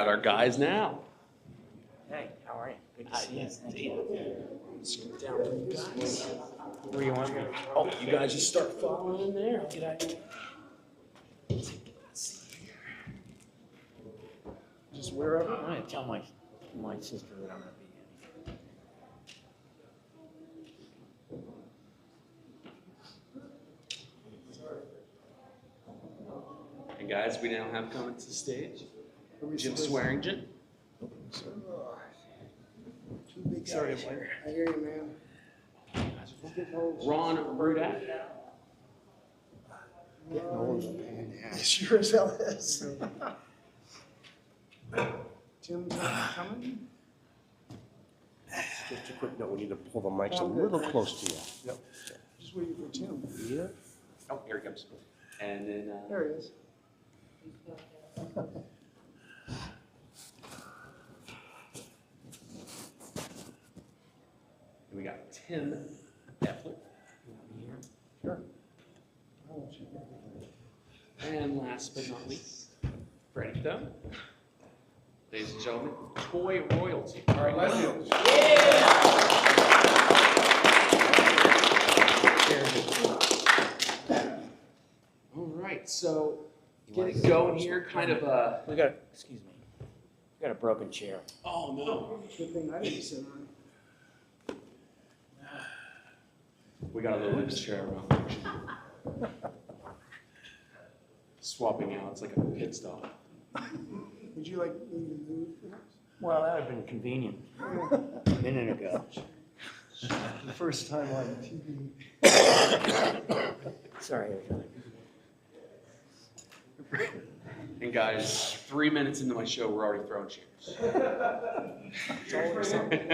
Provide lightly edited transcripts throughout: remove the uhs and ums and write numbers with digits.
got our guys now. Hey, how are you? Good to see you. Yes, scoot down with you guys. Where do you want me? Oh, you guys just start following in there. I'll get out of here. Just wherever. I'm gonna tell my sister that I'm gonna be in. And guys, we now have coming to the stage Jim Swearingen. Sorry, I hear you, man. Ron Rudak. Getting old, man. Yeah, sure as hell is. Jim, coming? Just a quick note, we need to pull the mics a little close to you. Yep. Just waiting for Tim. Yeah. Oh, here he comes. And then There he is. we got Tim Effler. Sure. And last but not least, Freddie Thumb. Ladies and gentlemen, Toy Royalty. All right, let's do it. All right, so getting going here, kind of a. We got, excuse me, we got a broken chair. Oh no. Good thing I didn't sit on We got a little loose chair around. Swapping out, it's like a pit stop. it. Would you like me to move, perhaps? Well, that would have been convenient a minute ago. The first time on TV. Sorry. And guys, 3 minutes into my show, we're already throwing chairs. It's always something.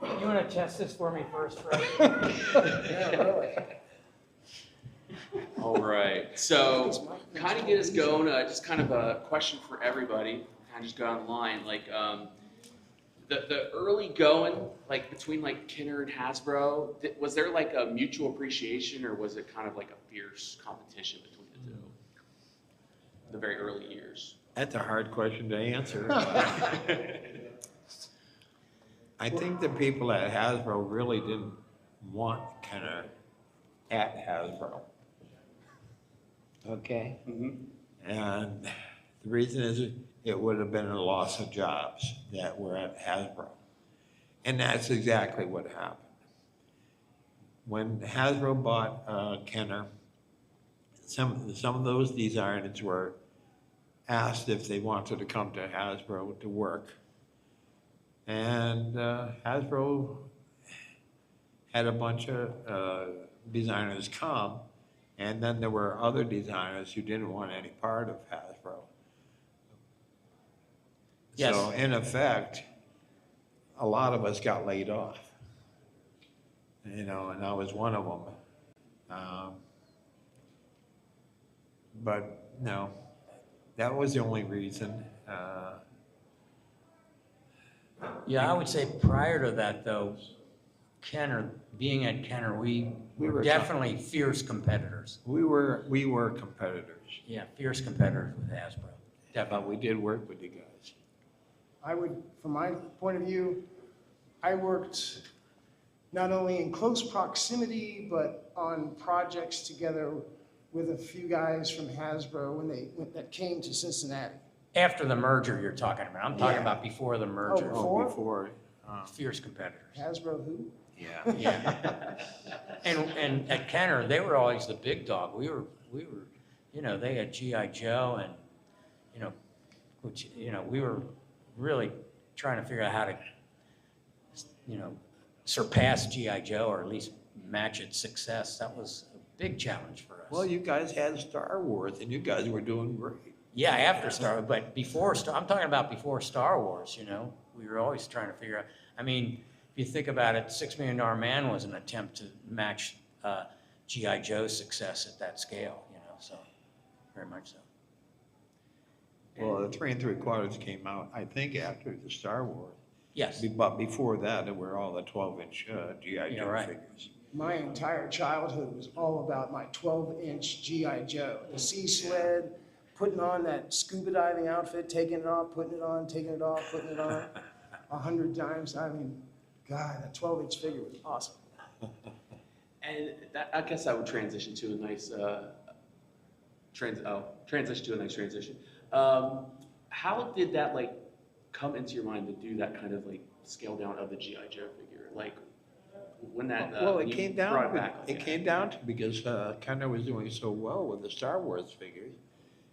You wanna test this for me first, Fred? Yeah, really. All right, so kind of get us going, just kind of a question for everybody, kind of just go down the line, like the early going, like between like Kenner and Hasbro, was there like a mutual appreciation or was it kind of like a fierce competition between the two? The very early years. That's a hard question to answer. I think the people at Hasbro really didn't want Kenner at Hasbro. Okay? And the reason is it would have been a loss of jobs that were at Hasbro. And that's exactly what happened. When Hasbro bought Kenner, some of those designers were asked if they wanted to come to Hasbro to work. And Hasbro had a bunch of designers come, and then there were other designers who didn't want any part of Hasbro. Yes. So in effect, a lot of us got laid off, you know, and I was one of them. But no, that was the only reason. Yeah, I would say prior to that though, Kenner, being at Kenner, we were definitely fierce competitors. We were competitors. Yeah, fierce competitors with Hasbro. But we did work with you guys. I would, from my point of view, I worked not only in close proximity, but on projects together with a few guys from Hasbro that came to Cincinnati. After the merger you're talking about. I'm talking about before the merger. before? Before. Fierce competitors. Hasbro who? Yeah. Yeah. And at Kenner, they were always the big dog. We were, you know, they had G.I. Joe and, we were really trying to figure out how to, surpass G.I. Joe or at least match its success. That was a big challenge for us. Well, you guys had Star Wars, and you guys were doing great. Yeah, after Star Wars, but before Star, I'm talking about before Star Wars, we were always trying to figure out, I mean, if you think about it, $6 Million Man was an attempt to match G.I. Joe's success at that scale, so very much so. Well, the 3 3/4 came out, I think, after the Star Wars. Yes. But before that, there were all the 12-inch G.I. Joe right. figures. My entire childhood was all about my 12-inch G.I. Joe. The Sea Sled, putting on that scuba diving outfit, taking it off, putting it on, taking it off, putting it on 100 times. I mean, God, a 12-inch figure was awesome. And that, I guess I would transition to a nice transition to a nice transition. How did that like come into your mind to do that kind of like scale down of the GI Joe figure? Like when that Well, when it you came brought down, it back. it came down to because Kenner was doing so well with the Star Wars figures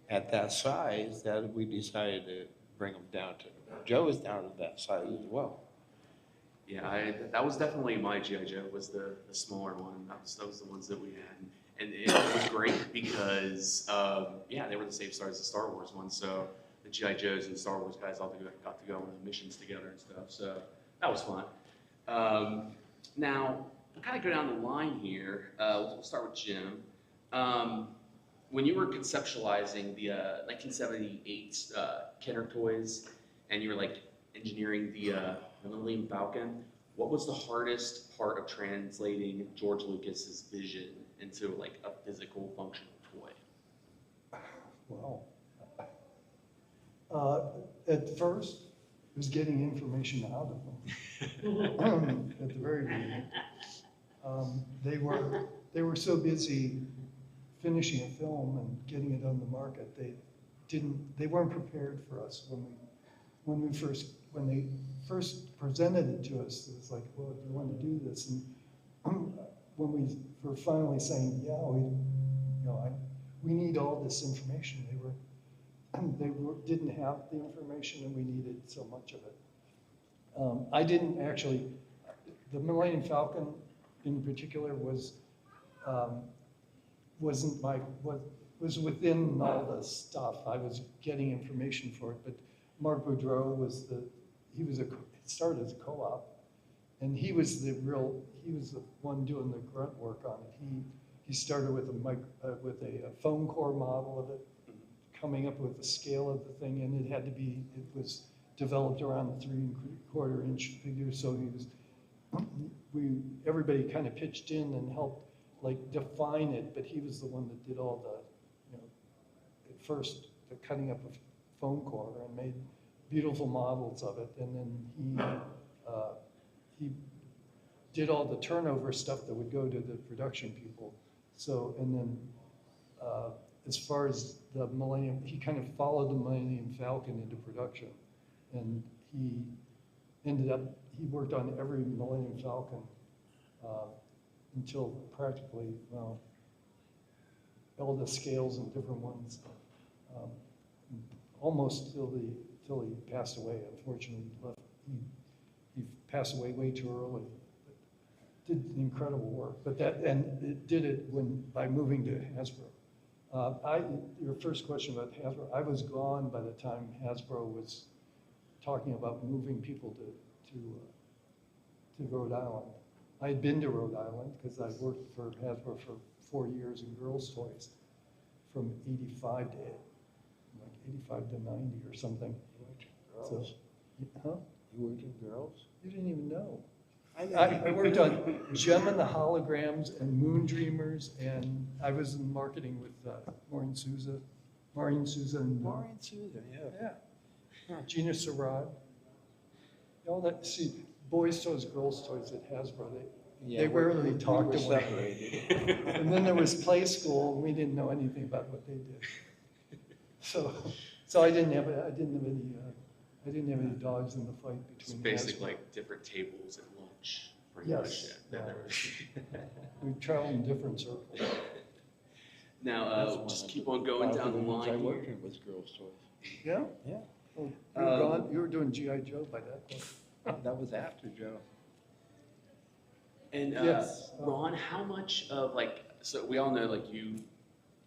at that size that we decided to bring them down to, Joe's down to that size as well. Yeah, that was definitely my GI Joe. Was the smaller one. That was the ones that we had, and it was great because yeah, they were the same size as the Star Wars ones. So the GI Joes and Star Wars guys all got to go on the missions together and stuff. So that was fun. Now I'll kind of go down the line here. We'll start with Jim. When you were conceptualizing the 1978 Kenner toys, and you were like engineering the Millennium Falcon, what was the hardest part of translating George Lucas's vision into like a physical functional toy? Well, at first, it was getting information out of them. At the very beginning, they were so busy finishing a film and getting it on the market. They weren't prepared for us when they first presented it to us. It was like, well, do you want to do this? And when we were finally saying, yeah, we need all this information, didn't have the information, and we needed so much of it. I didn't actually. The Millennium Falcon, in particular, was within all the stuff. I was getting information for it, but Mark Boudreau started as a co-op, and he was the one doing the grunt work on it. He started with a foam core model of it, coming up with the scale of the thing, and it was developed around the 3¼ inch figure. So everybody kind of pitched in and helped like define it, but he was the one that did all the, at first the cutting up of foam core and made beautiful models of it, and then he did all the turnover stuff that would go to the production people. So, and then as far as the Millennium, he kind of followed the Millennium Falcon into production, and he worked on every Millennium Falcon until practically, well, all the scales and different ones, almost till he passed away. Unfortunately, he passed away way too early. But did incredible work, it did it by moving to Hasbro. Your first question about Hasbro, I was gone by the time Hasbro was talking about moving people to Rhode Island. I had been to Rhode Island because I worked for Hasbro for 4 years in girls' toys, from 85 to 90 or something. You worked in girls? Huh? You worked in girls? You didn't even know. I worked on Gem and the Holograms and Moon Dreamers, and I was in marketing with Maureen Souza and Maureen Souza, yeah. Gina Sarad. All that, see, boys' toys, girls' toys at Hasbro, they rarely talked to one another. And then there was Play School, and we didn't know anything about what they did. So I didn't have any dogs in the fight It's between basically Hasbro. like different tables at lunch, pretty Yes. much. Yeah. We travel in different circles. Now, just keep on going down the line I here. worked in with girls' toys. Yeah? Yeah. Well, you were doing G.I. Joe by that point. That was after Joe. And Yes. Ron, how much of so we all know you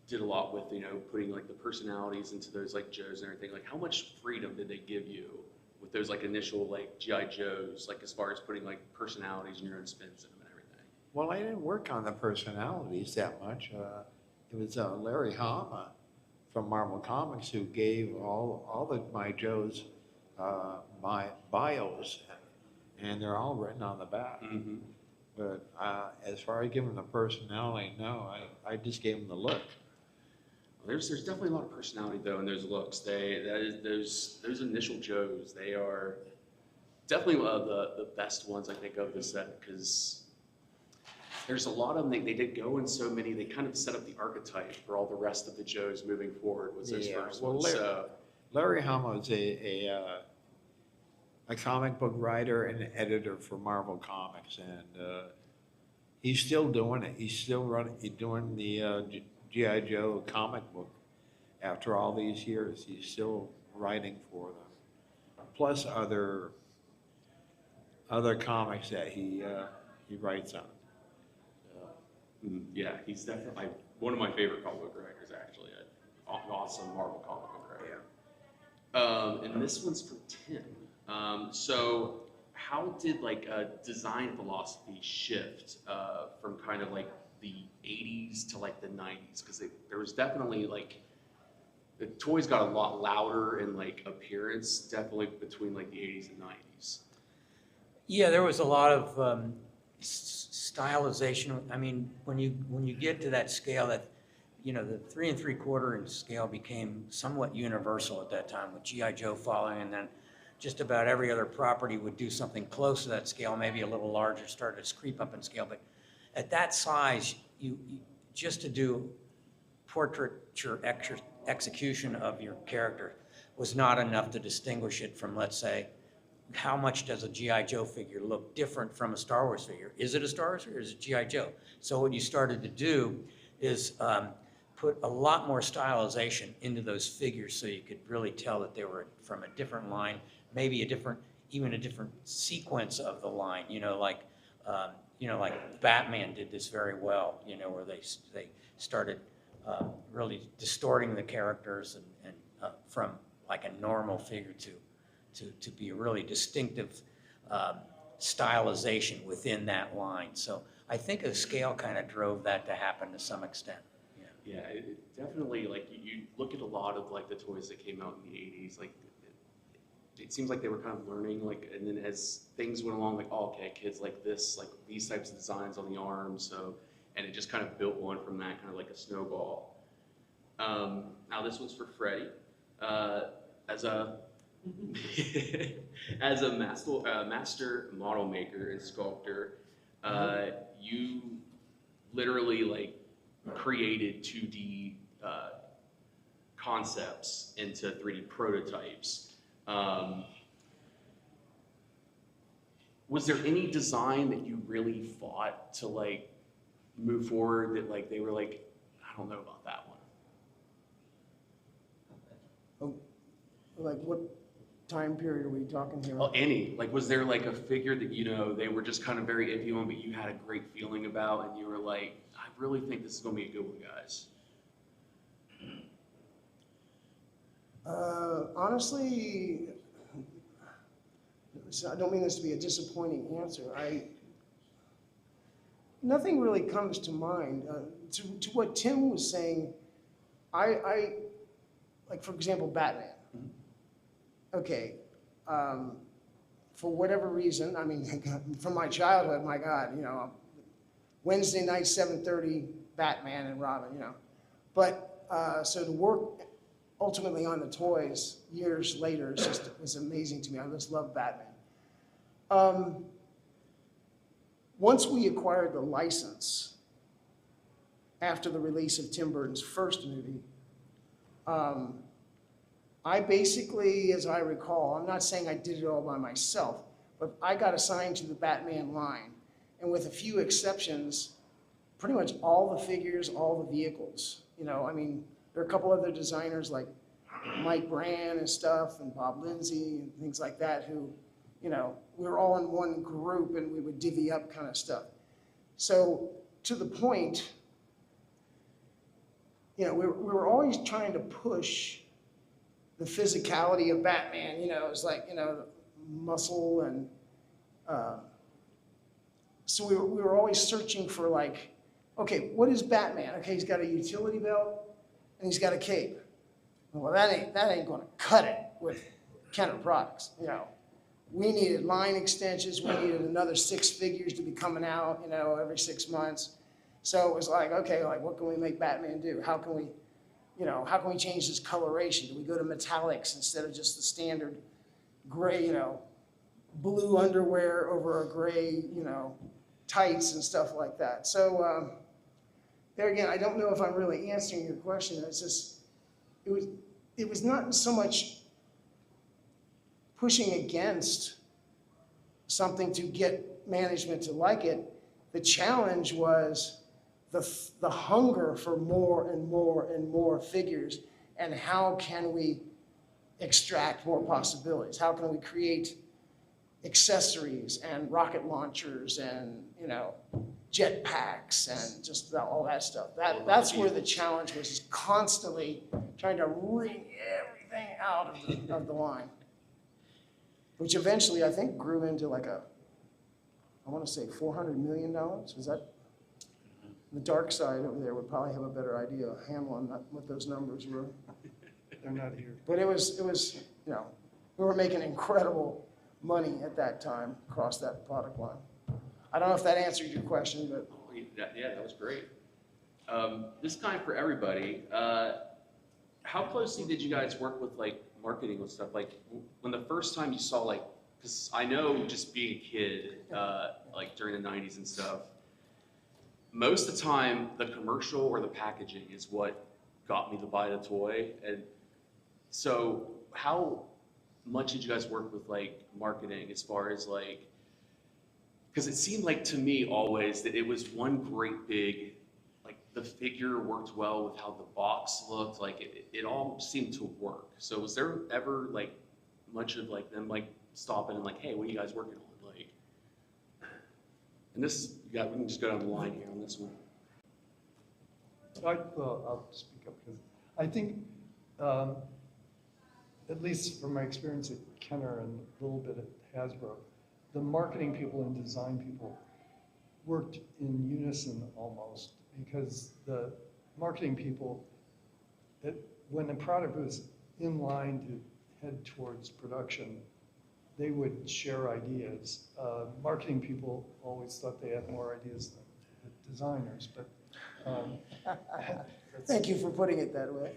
did a lot with putting like the personalities into those like Joes and everything. Like how much freedom did they give you with those like initial like G.I. Joes, like as far as putting like personalities and your own spins in them and everything? Well, I didn't work on the personalities that much. It was Larry Hama from Marvel Comics who gave all of my Joes my bios, and they're all written on the back. Mm-hmm. But as far as giving the personality, no, I just gave them the look. There's definitely a lot of personality though in those looks. Those initial Joes, they are definitely the best ones I think of this set, because there's a lot of them. They did go in so many. They kind of set up the archetype for all the rest of the Joes moving forward. Was those Yeah, first well, ones? So Larry Hama is a comic book writer and editor for Marvel Comics, and he's still doing it. He's still doing the G.I. Joe comic book after all these years. He's still writing for them, plus other comics that he writes on. yeah, he's definitely one of my favorite comic book writers. Actually, an awesome Marvel comic book writer. And this one's for Tim. So how did like design philosophy shift from kind of like the 80s to like the 90s? Because there was definitely like, the toys got a lot louder in like appearance, definitely between like the 80s and 90s. Yeah, there was a lot of stylization. I mean, when you get to that scale, that the 3 3/4 inch scale became somewhat universal at that time, with G.I. Joe following, and then just about every other property would do something close to that scale, maybe a little larger, started to creep up in scale. But at that size, you just to do portraiture execution of your character was not enough to distinguish it from, let's say, how much does a G.I. Joe figure look different from a Star Wars figure? Is it a Star Wars figure or is it G.I. Joe? So what you started to do is put a lot more stylization into those figures, so you could really tell that they were from a different line, maybe even a different sequence of the line. Like Batman did this very well. Where they started really distorting the characters and from like a normal figure to be a really distinctive stylization within that line. So I think a scale kind of drove that to happen to some extent. Yeah, it definitely, like, you look at a lot of like the toys that came out in the 80s, like it seems like they were kind of learning, like, and then as things went along, like, oh, okay, kids like this, like these types of designs on the arms, so, and it just kind of built one from that, kind of like a snowball. Now this one's for Freddie. As a as a master model maker and sculptor, you literally like created 2D concepts into 3D prototypes. Was there any design that you really fought to like move forward that like they were like, I don't know about that one? Like what time period are we talking here? Well, any. Like, was there like a figure that, they were just kind of very iffy on, but you had a great feeling about, and you were like, I really think this is going to be a good one, guys? Honestly, I don't mean this to be a disappointing answer. Nothing really comes to mind. To what Tim was saying, I like, for example, Batman. Okay, for whatever reason, I mean, from my childhood, my God, Wednesday night, 7:30, Batman and Robin, But, so to work ultimately on the toys years later is amazing to me. I just love Batman. Once we acquired the license, after the release of Tim Burton's first movie, I basically, as I recall, I'm not saying I did it all by myself, but I got assigned to the Batman line. And with a few exceptions, pretty much all the figures, all the vehicles. I mean, there are a couple other designers like Mike Brand and stuff, and Bob Lindsay and things like that who, we were all in one group and we would divvy up kind of stuff. So to the point, we were always trying to push the physicality of Batman, it's like, muscle and, so we were always searching for like, okay, what is Batman? Okay, he's got a utility belt and he's got a cape. Well, that ain't gonna cut it with Kenner products, We needed line extensions, we needed another 6 figures to be coming out, every 6 months. So it was like, okay, like what can we make Batman do? How can we you know, how can we change this coloration? Do we go to metallics instead of just the standard gray, you know, blue underwear over a gray, you know, tights and stuff like that. So there again, I don't know if I'm really answering your question. It's just, it was not so much pushing against something to get management to like it. The challenge was the hunger for more and more and more figures, and how can we extract more possibilities? How can we create accessories and rocket launchers and, you know, jet packs and just all that stuff. That's where the challenge was, is constantly trying to wring everything out of the line, which eventually I think grew into like I want to say $400 million. Was that? The dark side over there would probably have a better idea, handle on what those numbers were. They're not here. But it was, you know, we were making incredible money at that time across that product line. I don't know if that answered your question, but. Yeah, that was great. This is kind of for everybody. How closely did you guys work with like marketing and stuff? Like when the first time you saw like, because I know just being a kid, like during the 90s and stuff, most of the time the commercial or the packaging is what got me to buy the toy. And so how much did you guys work with like marketing as far as like, because it seemed like to me always that it was one great big, like the figure worked well with how the box looked, like it all seemed to work. So was there ever like much of like them like stopping and like, hey, what are you guys working on? Like, and this, we can just go down the line here on this one. I'll speak up because I think, at least from my experience at Kenner and a little bit at Hasbro, the marketing people and design people worked in unison almost, because the marketing people, when the product was in line to head towards production, they would share ideas. Marketing people always thought they had more ideas than the designers, but Thank you for putting it that way.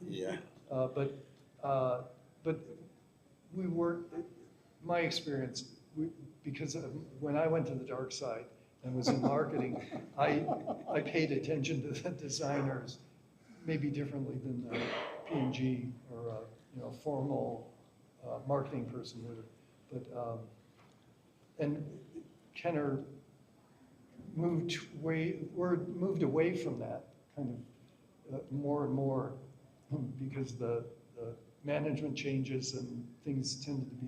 Yeah. But we worked, my experience, because when I went to the dark side and was in marketing, I paid attention to the designers maybe differently than the P&G or a formal marketing person would have. But and Kenner moved away from that kind of more and more because the management changes and things tended to be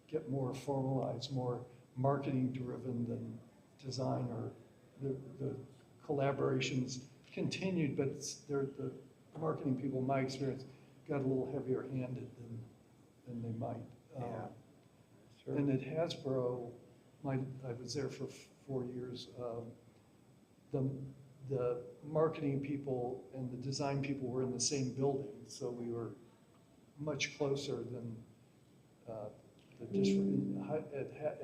get more formalized, more marketing driven than design, or the collaborations continued, but the marketing people, in my experience, got a little heavier handed than they might. Sure. And at Hasbro, I was there for 4 years. The marketing people and the design people were in the same building, so we were much closer than the district.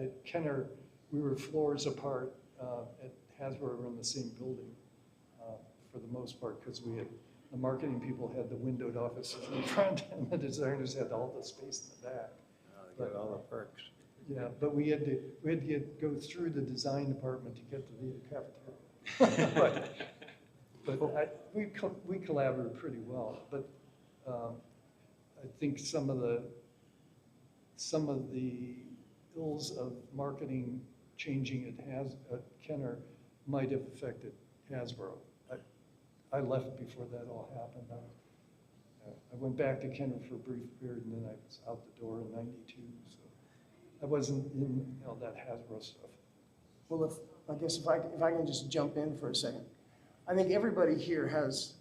At Kenner, we were floors apart. At Hasbro, we were in the same building for the most part, because the marketing people had the windowed offices in the front, and the designers had all the space in the back. Got all the perks. Yeah, but we had to go through the design department to get to the cafeteria. but we collaborated pretty well. But I think some of the ills of marketing changing at Kenner might have affected Hasbro. I left before that all happened. I went back to Kenner for a brief period, and then I was out the door in '92. So I wasn't in that Hasbro stuff. Well, I guess if I can just jump in for a second. I think everybody here has,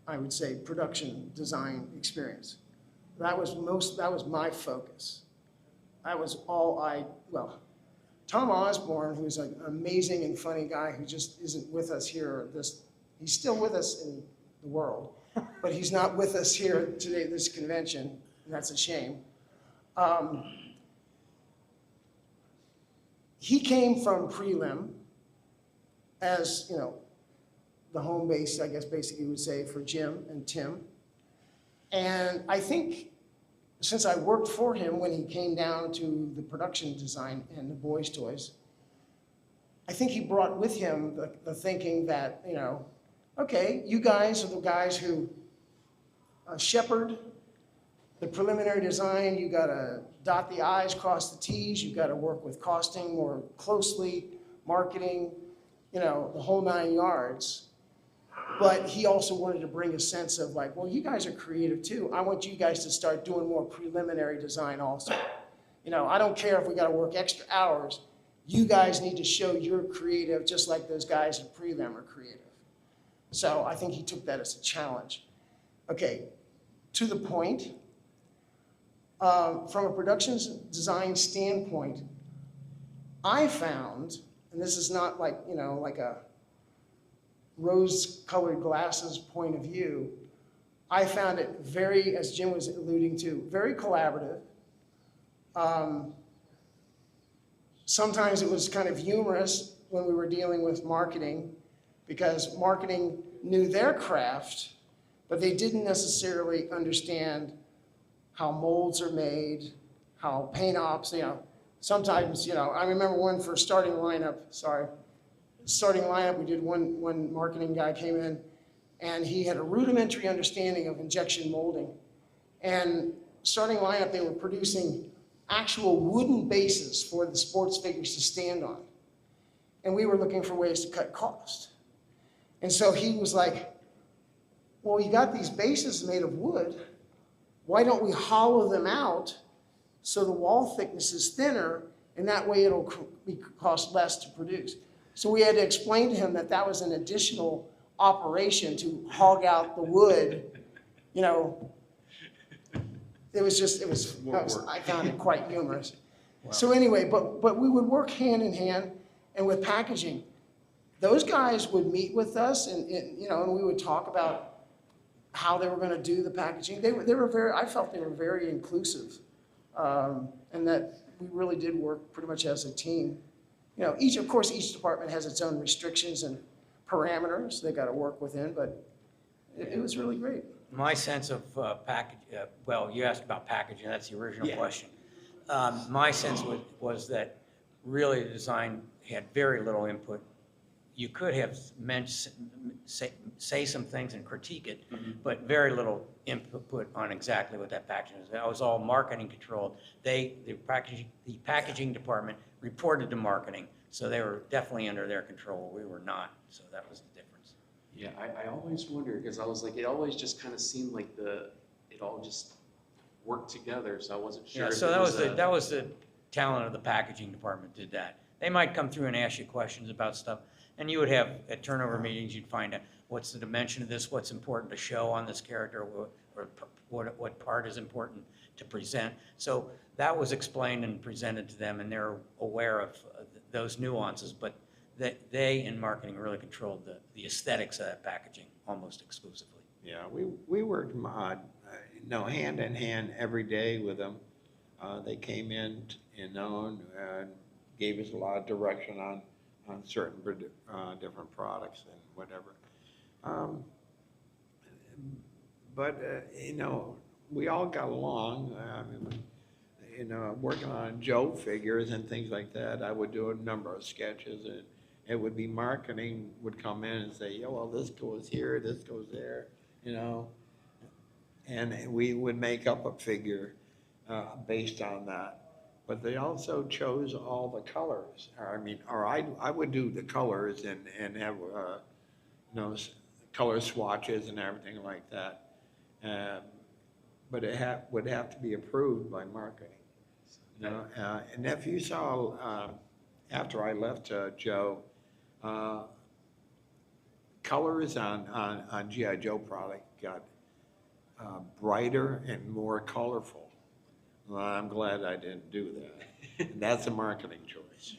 I would say, production design experience. That was my focus. That was all Tom Osborne, who's an amazing and funny guy who just isn't with us here. He's still with us in the world, but he's not with us here today at this convention, and that's a shame. He came from prelim as, the home base, I guess basically you would say, for Jim and Tim. And I think since I worked for him when he came down to the production design and the boys' toys, I think he brought with him the thinking that, you know, okay, you guys are the guys who shepherd the preliminary design. You gotta dot the I's, cross the T's. You gotta work with costing more closely, marketing, you know, the whole 9 yards. But he also wanted to bring a sense of like, well, you guys are creative too. I want you guys to start doing more preliminary design also. You know, I don't care if we gotta work extra hours. You guys need to show you're creative just like those guys in prelim are creative. So I think he took that as a challenge. Okay, to the point, from a production design standpoint, I found, and this is not like, you know, like a rose-colored glasses point of view, I found it very, as Jim was alluding to, very collaborative. Sometimes it was kind of humorous when we were dealing with marketing, because marketing knew their craft, but they didn't necessarily understand how molds are made, how paint ops, you know. Sometimes, you know, I remember one for starting lineup, we did one marketing guy came in, and he had a rudimentary understanding of injection molding. And starting lineup, they were producing actual wooden bases for the sports figures to stand on. And we were looking for ways to cut cost. And so he was like, well, you got these bases made of wood. Why don't we hollow them out so the wall thickness is thinner, and that way it'll cost less to produce. So we had to explain to him that that was an additional operation to hog out the wood. You know, I found it quite humorous. Wow. So anyway, but we would work hand in hand, and with packaging, those guys would meet with us, and you know, and we would talk about how they were going to do the packaging. I felt they were very inclusive, and that we really did work pretty much as a team. You know, of course, each department has its own restrictions and parameters they got to work within, but it was really great. My sense of well, you asked about packaging, that's the original question. My sense was that really the design had very little input. You could have say some things and critique it, but very little input on exactly what that packaging is. That was all marketing controlled. The packaging department reported to marketing, so they were definitely under their control. We were not, so that was the difference. Yeah, I always wonder, because I was like, it always just kind of seemed like it all just worked together, so I wasn't sure. Yeah, so that was the talent of the packaging department did that. They might come through and ask you questions about stuff, and you would have, at turnover meetings, you'd find out what's the dimension of this, what's important to show on this character, or what part is important to present. So that was explained and presented to them, and they're aware of those nuances, but they in marketing really controlled the aesthetics of that packaging almost exclusively. Yeah, we worked hand in hand every day with them. They came in, and gave us a lot of direction on certain different products and whatever. You know, we all got along. You know, working on Joe figures and things like that, I would do a number of sketches, and it would be marketing would come in and say, yeah, well, this goes here, this goes there, you know, and we would make up a figure based on that. But they also chose all the colors. I would do the colors and have you know, color swatches and everything like that. But it would have to be approved by marketing. You know? And if you saw after I left Joe, colors on G.I. Joe product got brighter and more colorful. Well, I'm glad I didn't do that. And that's a marketing choice,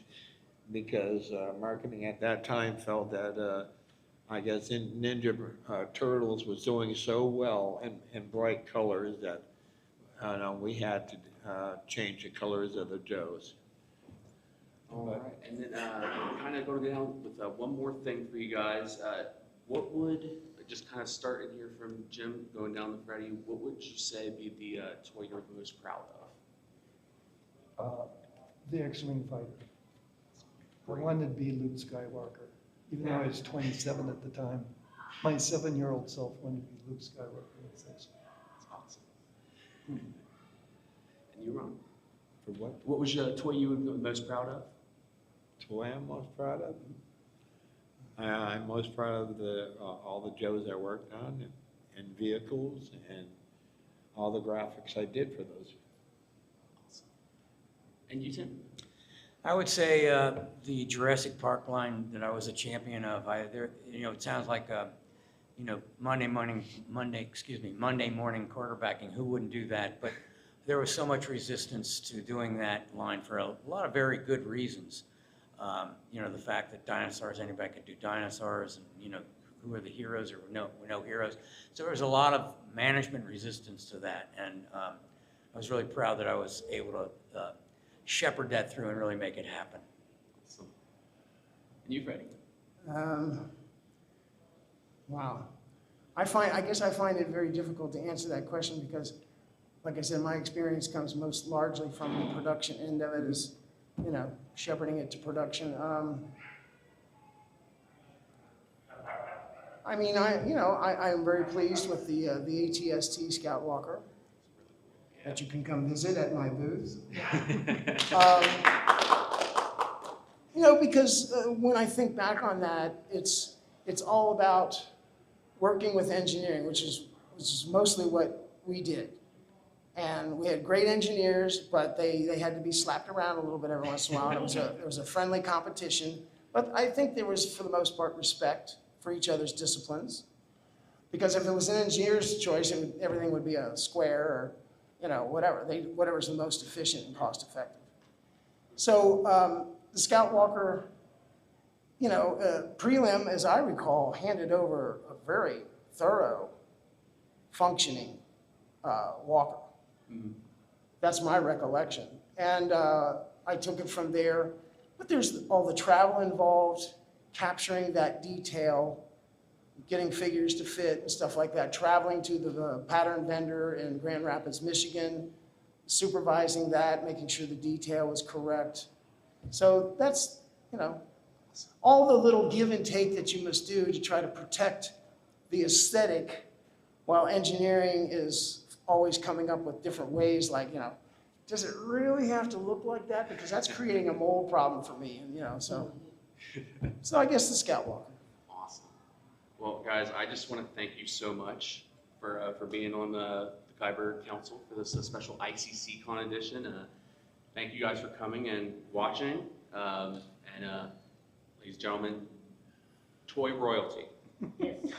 because marketing at that time felt that I guess Ninja Turtles was doing so well in bright colors that we had to change the colors of the Joes. All right, and then kind of going down with one more thing for you guys. what would, just kind of starting here from Jim, going down to Freddie, what would you say be the toy you're most proud of? The X-Wing fighter. I wanted to be Luke Skywalker, even though I was 27 at the time. My 7-year-old self wanted to be Luke Skywalker. That's awesome. And you, Ron? For what What was your toy you were most proud of? toy I'm most proud of? I'm most proud of all the Joes I worked on and vehicles and all the graphics I did for those. Awesome. And you, Tim? I would say the Jurassic Park line that I was a champion of. It sounds like Monday morning quarterbacking. Who wouldn't do that? But there was so much resistance to doing that line for a lot of very good reasons. The fact that dinosaurs, anybody could do dinosaurs, and who are the heroes or no heroes. So there was a lot of management resistance to that, and I was really proud that I was able to shepherd that through and really make it happen. Awesome. And you, Freddie? Wow. I guess I find it very difficult to answer that question because, like I said, my experience comes most largely from the production end of it, is, shepherding it to production. I am very pleased with the ATST Scout Walker that you can come visit at my booth. Because when I think back on that, it's all about working with engineering, which is mostly what we did. And we had great engineers, but they had to be slapped around a little bit every once in a while. It was a friendly competition. But I think there was, for the most part, respect for each other's disciplines. Because if it was an engineer's choice, everything would be a square or whatever. Whatever's the most efficient and cost effective. So the Scout Walker, prelim, as I recall, handed over a very thorough, functioning walker. Mm-hmm. That's my recollection. And I took it from there. But there's all the travel involved, capturing that detail, getting figures to fit and stuff like that, traveling to the pattern vendor in Grand Rapids, Michigan, supervising that, making sure the detail was correct. So that's, all the little give and take that you must do to try to protect the aesthetic, while engineering is always coming up with different ways, like, does it really have to look like that? Because that's creating a mold problem for me, so I guess the Scout Walker. Awesome. Well, guys, I just want to thank you so much for being on the Khyber Council for this special ICCCon edition. Thank you guys for coming and watching. Ladies and gentlemen, toy royalty. Thank you.